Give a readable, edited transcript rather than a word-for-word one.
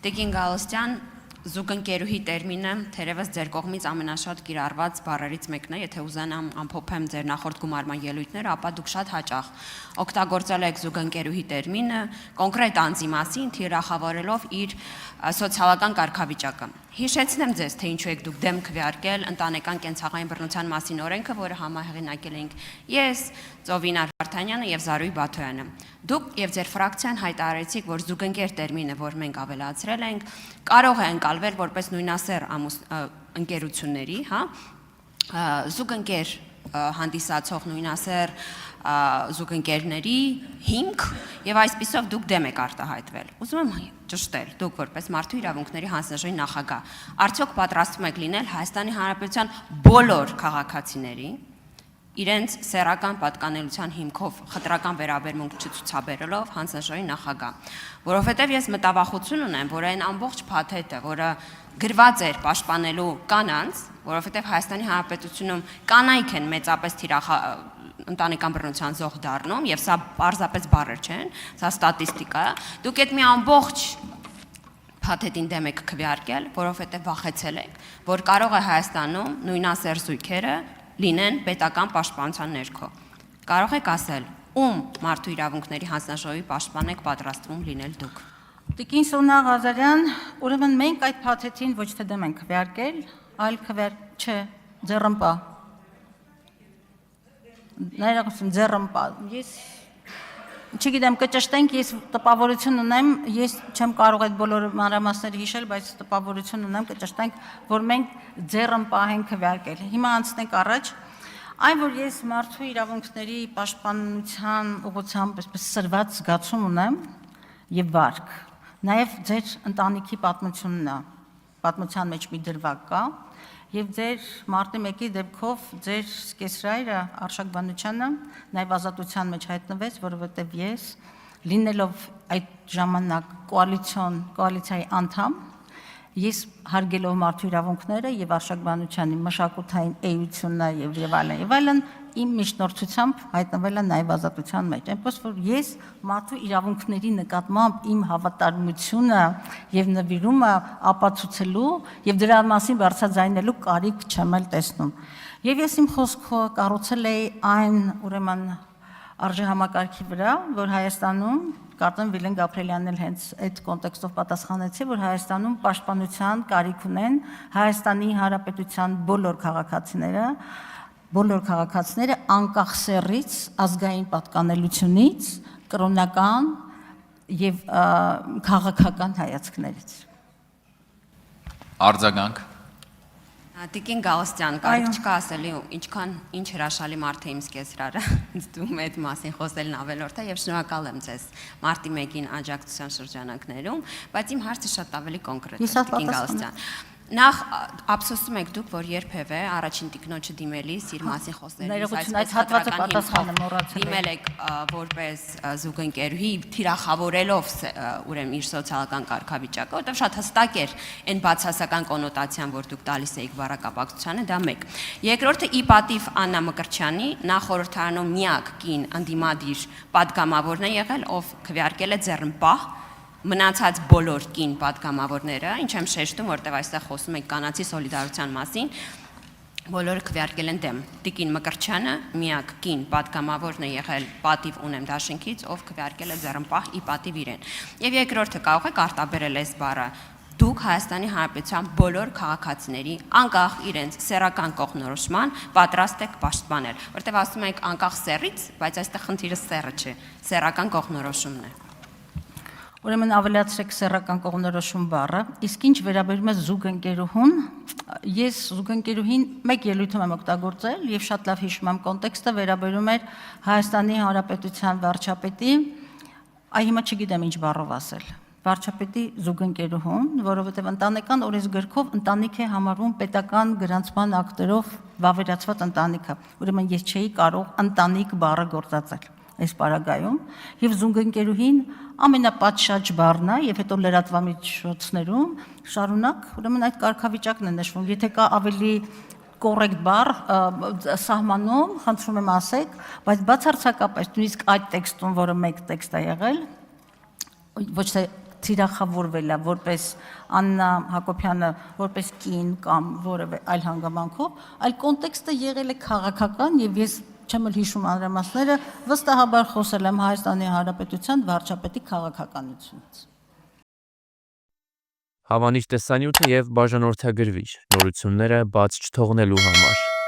Տիկին Գալստյան, զուգընկերուհի տերմինը թերևս ձեր կողմից ամենաշատ կիրառված բառերից մեկն է, եթե ուզենամ ամփոփեմ ձեր նախորդ գումարման ելույթները, ապա դուք շատ հաճախ օգտագործել եք զուգընկերուհի տերմինը կոնկրետ անձի մասին, թիրախավորելով իր սոցիալական կարգավիճակը։ Հիշեցնեմ ձեզ, թե ինչու եք դուք դեմ քվեարկել ընտանեկան կենցաղային բռնության մասին օրենքը, որը համահեղինակել ենք ես, Ծովինար Վարդանյանը եւ Զարուհի Բաթոյանը։ Դուք եւ ձեր ֆրակցիան հայտարարեցիք, որ զուգընկեր տերմինը, որ մենք ավելացրել ենք, կարող է ընկալվել որպես նույնասեռ ընկերությունների, զուգընկեր հանդիսացող նույնասեռ զուգընկերների հիմք եւ այսպիսով դուք դեմ եք արտահայտվել։ Ուզում եմ ճշտել, դուք որպես Մարդու իրավունքների հանձնաժողովի նախագահ, արդյոք պատրաստվում եք լինել Հայաստանի Հանրապետության բոլոր քաղաքացիների իրենց սեռական պատկանելության հիմքով խտրական վերաբերմունք չցուցաբերելով հանձնաժողովի նախագահ, որովհետև ես մտավախություն ունեմ, որ այն ամբողջ փաթեթը, որը գրված էր պաշտպանելու կանանց, որովհետև Հայաստանի Հանրապետությունում կանայք են մեծապես ընտանեկան բռնության զոհ դառնում, եւ սա պարզապես բառեր չեն, սա ստատիստիկա է, դուք այդ մի ամբողջ փաթեթին դեմ եք քվեարկել, որովհետև վախեցել եք, որ կարող է Հայաստանում նույնասեռ զույգերը լինեն պետական պաշտպանության ներքո։ Կարող եք ասել, ում Մարդու իրավունքների հանձնաժողովի պաշտպան եք պատրաստվում լինել դուք։ Տիկին Սոնա Ղազարյան, ուրեմն մենք այդ փաթեթին ոչ թե դեմ ենք քվեարկել, այլ չէ, ձեռնպա։ Ներողություն, ձեռնպա։ Ես չգիտեմ, կճշտենք, ես տպավորություն ունեմ, ես չեմ կարող այդ բոլոր մանրամասները հիշել, բայց տպավորություն ունեմ, կճշտենք, որ մենք ձեռնպա ենք քվեարկել։ Հիմա անցնենք առաջ, այն որ ես մարդու իրավունքների պաշտպանության ուղղությամբ այսպես սրված զգացում ունեմ եւ վարք, նաեւ ձեր ընտանիքի պատմության մեջ մի դրվագ կա եւ ձեր մարտի 1-ի դեպքով ձեր սկեսրայրը Արշակ Բանուչյանը նաեւ ազատության մեջ հայտնվեց, որովհետեւ ես լինելով այդ ժամանակ կոալիցիայի անդամ, ես հարգելով մարդու իրավունքները եւ Արշակ Բանուչյանի մշակութային էությունը եւ այլն, իմ միջնորդությամբ հայտնվել է նաեւ ազատության մեջ, այնպես որ ես մարդու իրավունքների նկատմամբ իմ հավատարմությունը եւ նվիրումը ապացուցելու եւ դրա մասին բարձրաձայնելու կարիք չեմ տեսնում։ Եվ ես իմ խոսքը կառուցել էի այն ուրեմն արժեհամակարգի վրա, որ Հայաստանում կարծեմ Վիլեն Գաբրելյանն էլ հենց այդ կոնտեքստով պատասխանեցի, որ Հայաստանում պաշտպանության կարիք ունեն Հայաստանի Հանրապետության բոլոր քաղաքացիները անկախ սեռից, ազգային պատկանելությունից, կրոնական եւ քաղաքական հայացքներից։ Արձագանք։ Տիկին Գալստյան, կարիք չկա ասելու, ինչ հրաշալի մարդ է իմ սկեսրարը, ինձ դու այդ մասին խոսելն ավելորդ է եւ շնորհակալ եմ ձեզ մարտի 1-ին աջակցության շրջանակներում, բայց իմ հարցը շատ ավելի կոնկրետ է, Տիկին Գալստյան։ Նախ ափսոսում եք դուք, որ երբևէ առաջին տիկնոջը դիմելիս իր մասին խոսելիս այս հատվածը պատասխանը մոռացել դիմել եք որպես զուգընկերուհի թիրախավորելով ուրեմն իր սոցիալական կարգավիճակը, որտեղ շատ հստակ էր այն բացասական կոնոտացիան, որ դուք տալիս էիք բառակապակցությանը, դա մեկ։ Երկրորդը ի պատիվ Աննա Մկրտչյանի նախորդարանում միակ կին ընդդիմադիր պատգամավորն է եղել, ով քվեարկել է ձեռնպահ մնացած բոլոր կին պատգամավորները, ինչ եմ շեշտում, որտեղ այստեղ խոսում ենք կանացի սոլիդարության մասին, բոլորը քվեարկել են դեմ։ Տիկին Մկրտչյանը միակ կին պատգամավորն է եղել պատիվ ունեմ դաշինքից, ով քվեարկել է ձեռնպահ ի պատիվ իրեն։ Եվ երկրորդը կարող եք արտաբերել այս բառը, դուք Հայաստանի Հանրապետության բոլոր քաղաքացիների անկախ իրենց սեռական կողմնորոշման պատրաստ եք պաշտպանել, որտեղ ասում ենք անկախ սեռից, բայց այստեղ խնդիրը սեռը չէ, սեռական կողմնորոշումն է։ Ուրեմն ավելացրեք սեռական կողմնորոշում բառը, իսկ ինչ վերաբերում է զուգընկերուհուն, ես զուգընկերուհին մեկ ելույթում եմ օգտագործել եւ շատ լավ հիշում եմ կոնտեքստը վերաբերում էր Հայաստանի Հանրապետության վարչապետի, հիմա չգիտեմ ինչ բառով ասել, վարչապետի զուգընկերուհուն, որովհետեւ ընտանեկան օրենսգրքով ընտանիք է համարվում պետական գրանցման ակտերով վավերացված ընտանիքը, ուրեմն ես չէի կարող ընտանիք բառը գործածել այս պարագայում եւ զուգընկերուհին ամենապատշաճ բառն է եւ հետո լրատվամիջոցներում շարունակ ուրեմն այդ կարգավիճակն է նշվում, եթե կա ավելի կոռեկտ բառ սահմանում, խնդրում եմ ասեք, բայց բացարձակապես նույնիսկ այդ տեքստում, որը մեկ տեքստ է եղել, ոչ թե թիրախավորվել է որպես Աննա Հակոբյանը որպես կին կամ որևէ այլ հանգամանքով, այլ կոնտեքստը եղել է քաղաքական եւ ես չեմ էլ հիշում անդրամասները, վստահաբար խոսել եմ Հայաստանի Հանրապետության վարչապետի քաղաքականությունից։ Հավանիչ տեսանյութը եւ բաժանորդագրվիչ նորությունները բաց չթողնելու համար։